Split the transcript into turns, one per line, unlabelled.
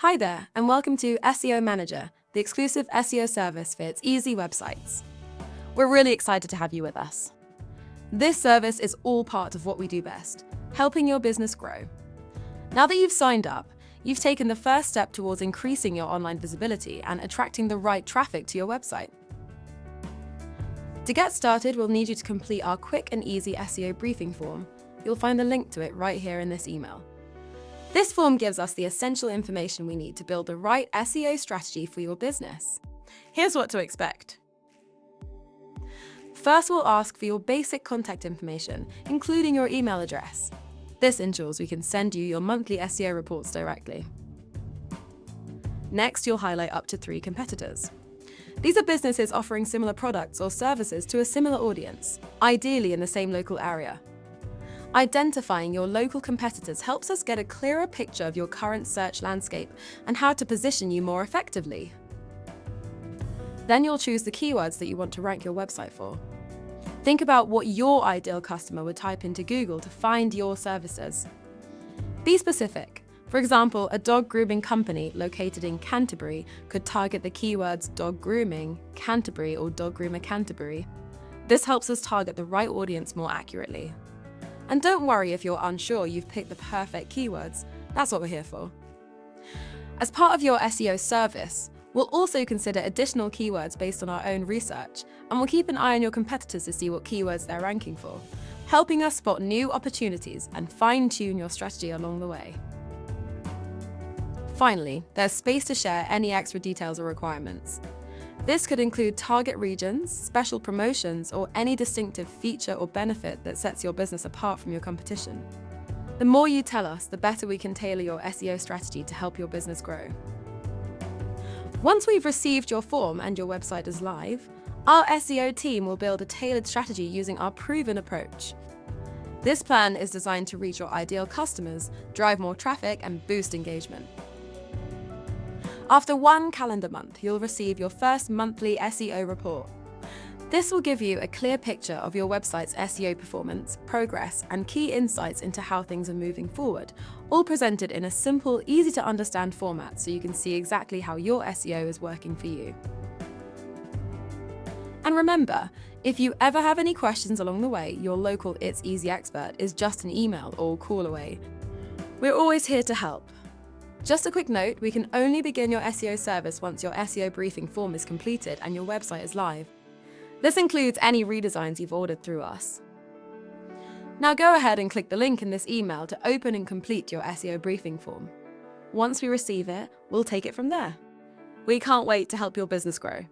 Hi there, and welcome to SEO Manager, the exclusive SEO service for its easy websites. We're really excited to have you with us. This service is all part of what we do best, helping your business grow. Now that you've signed up, you've taken the first step towards increasing your online visibility and attracting the right traffic to your website. To get started, we'll need you to complete our quick and easy SEO briefing form. You'll find the link to it right here in this email. This form gives us the essential information we need to build the right SEO strategy for your business. Here's what to expect. First, we'll ask for your basic contact information, including your email address. This ensures we can send you your monthly SEO reports directly. Next, you'll highlight up to 3 competitors. These are businesses offering similar products or services to a similar audience, ideally in the same local area. Identifying your local competitors helps us get a clearer picture of your current search landscape and how to position you more effectively. Then you'll choose the keywords that you want to rank your website for. Think about what your ideal customer would type into Google to find your services. Be specific. For example, a dog grooming company located in Canterbury could target the keywords dog grooming, Canterbury, or dog groomer Canterbury. This helps us target the right audience more accurately. And don't worry if you're unsure you've picked the perfect keywords. That's what we're here for. As part of your SEO service, we'll also consider additional keywords based on our own research, and we'll keep an eye on your competitors to see what keywords they're ranking for, helping us spot new opportunities and fine-tune your strategy along the way. Finally, there's space to share any extra details or requirements. This could include target regions, special promotions, or any distinctive feature or benefit that sets your business apart from your competition. The more you tell us, the better we can tailor your SEO strategy to help your business grow. Once we've received your form and your website is live, our SEO team will build a tailored strategy using our proven approach. This plan is designed to reach your ideal customers, drive more traffic, and boost engagement. After 1 calendar month, you'll receive your first monthly SEO report. This will give you a clear picture of your website's SEO performance, progress, and key insights into how things are moving forward, all presented in a simple, easy-to-understand format so you can see exactly how your SEO is working for you. And remember, if you ever have any questions along the way, your local It's Easy expert is just an email or call away. We're always here to help. Just a quick note, we can only begin your SEO service once your SEO briefing form is completed and your website is live. This includes any redesigns you've ordered through us. Now go ahead and click the link in this email to open and complete your SEO briefing form. Once we receive it, we'll take it from there. We can't wait to help your business grow.